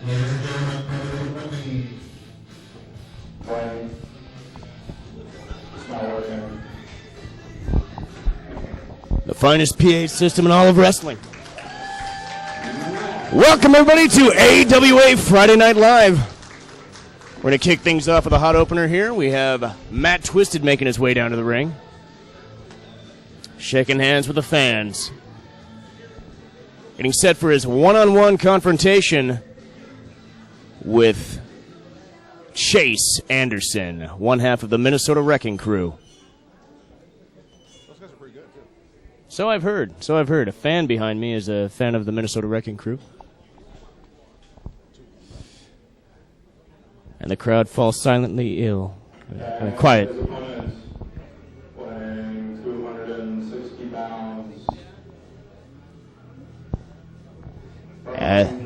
The finest PA system in all of wrestling. Welcome, everybody, to AWA Friday Night Live. We're going to kick things off with a hot opener here. We have Matt Twizted making his way down to the ring, shaking hands with the fans, getting set for his one-on-one confrontation with Chase Anderson, one half of the Minnesota Wrecking Crew. Those guys are pretty good, too. So I've heard. A fan behind me is a fan of the Minnesota Wrecking Crew. And the crowd falls silently ill. Quiet. Weighing 260 pounds. From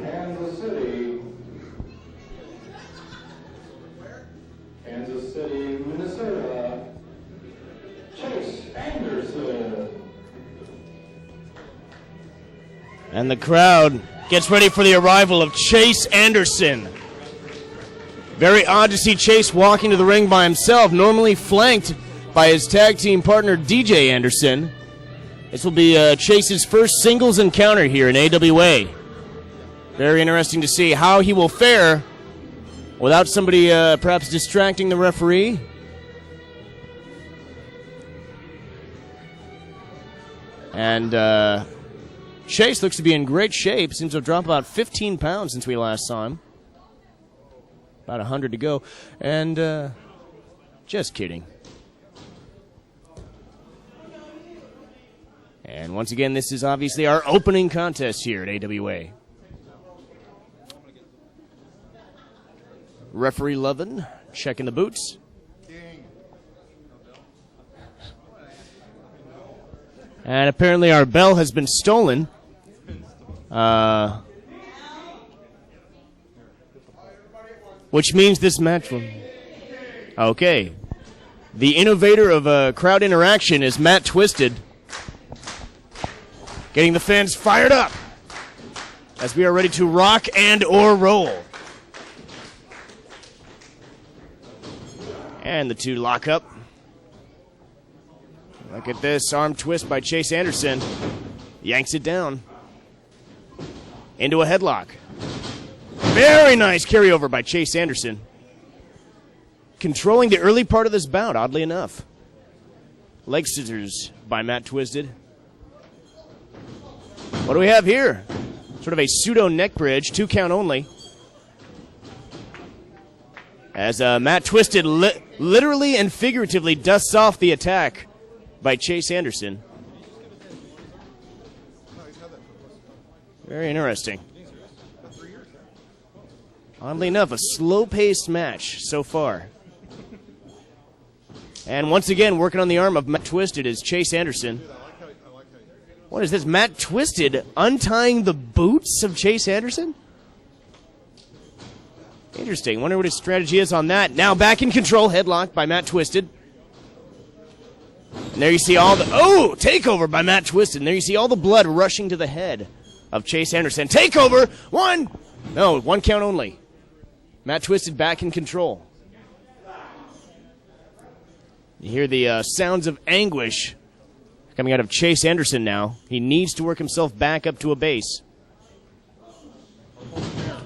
Kansas City, Minnesota, Chase Anderson. And the crowd gets ready for the arrival of Chase Anderson. Very odd to see Chase walking to the ring by himself, normally flanked by his tag team partner DJ Anderson. This will be Chase's first singles encounter here in AWA. Very interesting to see how he will fare without somebody perhaps distracting the referee. And Chase looks to be in great shape. Seems to have dropped about 15 pounds since we last saw him. About 100 to go. And just kidding. And once again, this is obviously our opening contest here at AWA. Referee Lovin checking the boots. And apparently our bell has been stolen. Which means this match will... Okay. The innovator of crowd interaction is Matt Twizted. Getting the fans fired up as we are ready to rock and or roll. And the two lock up. Look at this arm twist by Chase Anderson. Yanks it down. Into a headlock. Very nice carryover by Chase Anderson. Controlling the early part of this bout, oddly enough. Leg scissors by Matt Twizted. What do we have here? Sort of a pseudo neck bridge, 2 count only. As Matt Twizted literally and figuratively dusts off the attack by Chase Anderson. Very interesting. Oddly enough, a slow-paced match so far. And once again, working on the arm of Matt Twizted is Chase Anderson. What is this? Matt Twizted untying the boots of Chase Anderson? Interesting. Wonder what his strategy is on that. Now back in control. Headlock by Matt Twizted. And there you see all the... Oh! Takeover by Matt Twizted. And there you see all the blood rushing to the head of Chase Anderson. Takeover! 1 count only. Matt Twizted back in control. You hear the sounds of anguish coming out of Chase Anderson now. He needs to work himself back up to a base.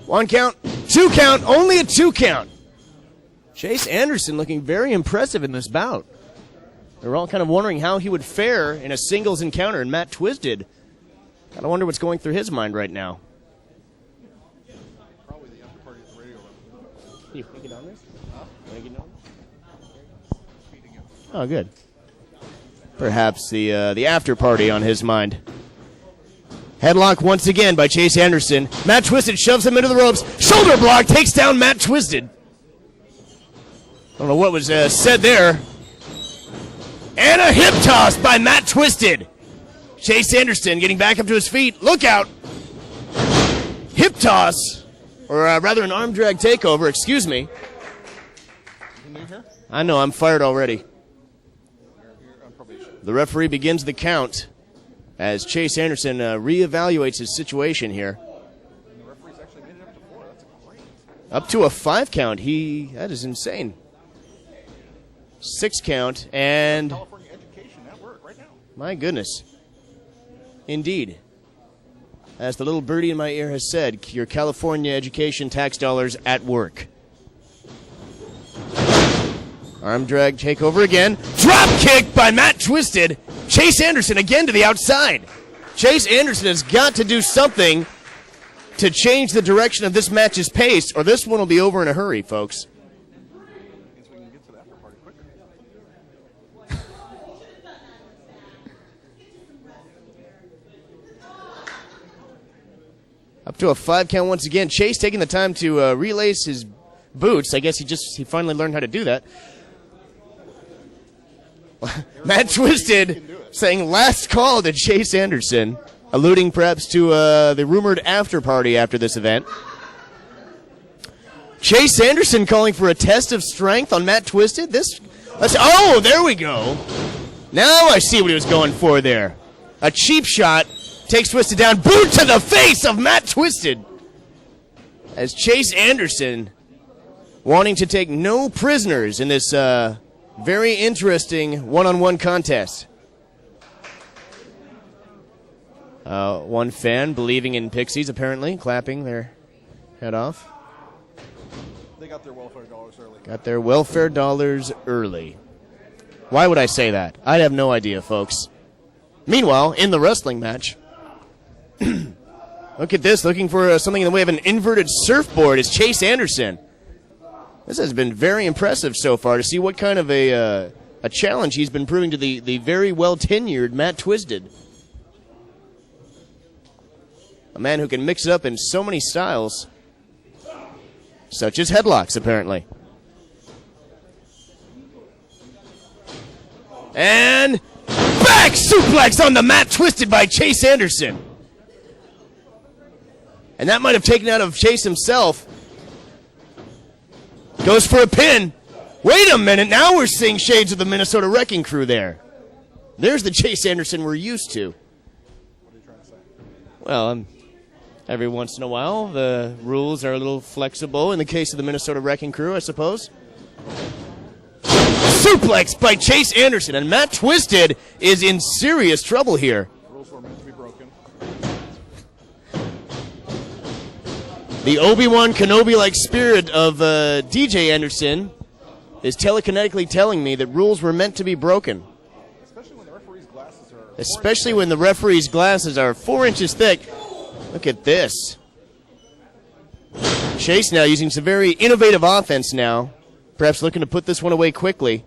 1 count, 2 count, only a 2 count. Chase Anderson looking very impressive in this bout. They're all kind of wondering how he would fare in a singles encounter, and Matt Twizted. Kind of wonder what's going through his mind right now. Probably the after party at the radio. You want to get on this? Want to get on? Oh, good. Perhaps the after party on his mind. Headlock once again by Chase Anderson. Matt Twizted shoves him into the ropes. Shoulder block takes down Matt Twizted. Don't know what was said there. And a hip toss by Matt Twizted. Chase Anderson getting back up to his feet. Look out. Hip toss. Or rather an arm drag takeover. Excuse me. I know, I'm fired already. The referee begins the count as Chase Anderson reevaluates his situation here. The referee's actually made it up to 4. Up to a 5 count. That is insane. 6 count, and California education at work right now. my goodness. Indeed. As the little birdie in my ear has said, your California education tax dollars at work. Arm drag takeover again. Drop kick by Matt Twizted. Chase Anderson again to the outside. Chase Anderson has got to do something to change the direction of this match's pace, or this one will be over in a hurry, folks. Means we can get to the after party quicker. Up to a 5 count once again. Chase taking the time to relace his boots. I guess he finally learned how to do that. Matt Twizted saying last call to Chase Anderson, alluding perhaps to the rumored after party after this event. Chase Anderson calling for a test of strength on Matt Twizted. Oh, there we go. Now I see what he was going for there. A cheap shot takes Twizted down. Boot to the face of Matt Twizted. As Chase Anderson wanting to take no prisoners in this very interesting one-on-one contest. One fan believing in pixies, apparently, clapping their head off. They got their welfare dollars early. Got their welfare dollars early. Why would I say that? I have no idea, folks. Meanwhile, in the wrestling match, look at this, looking for something in the way of an inverted surfboard is Chase Anderson. This has been very impressive so far to see what kind of a challenge he's been proving to the very well-tenured Matt Twizted. A man who can mix it up in so many styles, such as headlocks, apparently. And back suplex on the mat, twisted by Chase Anderson. And that might have taken out of Chase himself. Goes for a pin. Wait a minute, now we're seeing shades of the Minnesota Wrecking Crew there. There's the Chase Anderson we're used to. What are you trying to say? Well, every once in a while, the rules are a little flexible in the case of the Minnesota Wrecking Crew, I suppose. Suplex by Chase Anderson, and Matt Twizted is in serious trouble here. Rules were meant to be broken. The Obi-Wan Kenobi-like spirit of DJ Anderson is telekinetically telling me that rules were meant to be broken. Especially when the referee's glasses are... Especially when the referee's glasses are 4 inches thick. Look at this. Chase now using some very innovative offense now. Perhaps looking to put this one away quickly.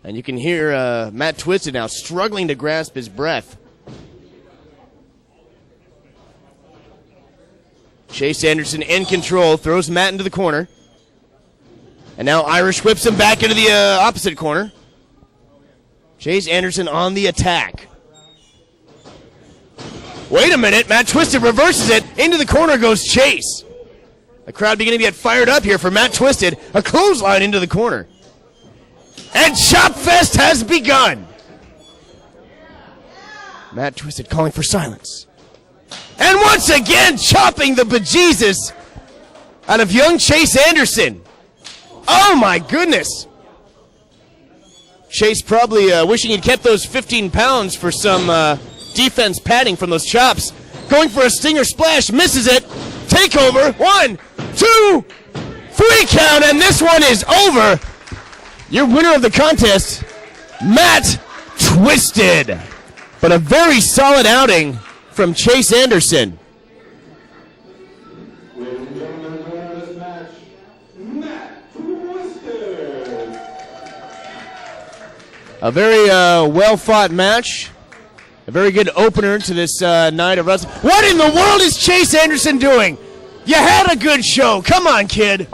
And you can hear Matt Twizted now struggling to grasp his breath. Chase Anderson in control, throws Matt into the corner. And now Irish whips him back into the opposite corner. Chase Anderson on the attack. Wait a minute, Matt Twizted reverses it. Into the corner goes Chase. The crowd beginning to get fired up here for Matt Twizted. A clothesline into the corner. And Chop Fest has begun. Matt Twizted calling for silence. And once again, chopping the bejesus out of young Chase Anderson. Oh my goodness. Chase probably wishing he'd kept those 15 pounds for some defense padding from those chops. Going for a stinger splash, misses it. Takeover, 1, 2, 3 count, and this one is over. Your winner of the contest, Matt Twizted. But a very solid outing from Chase Anderson. Ladies and gentlemen, the winner of this match, Matt Twizted. A very well-fought match. A very good opener to this night of wrestling. What in the world is Chase Anderson doing? You had a good show. Come on, kid.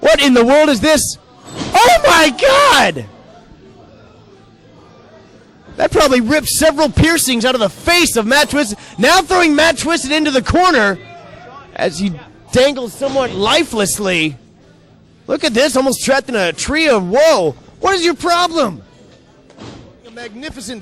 What in the world is this? Oh, my God! That probably ripped several piercings out of the face of Matt Twizted. Now throwing Matt Twizted into the corner as he dangles somewhat lifelessly. Look at this, almost trapped in a tree of woe. What is your problem? A magnificent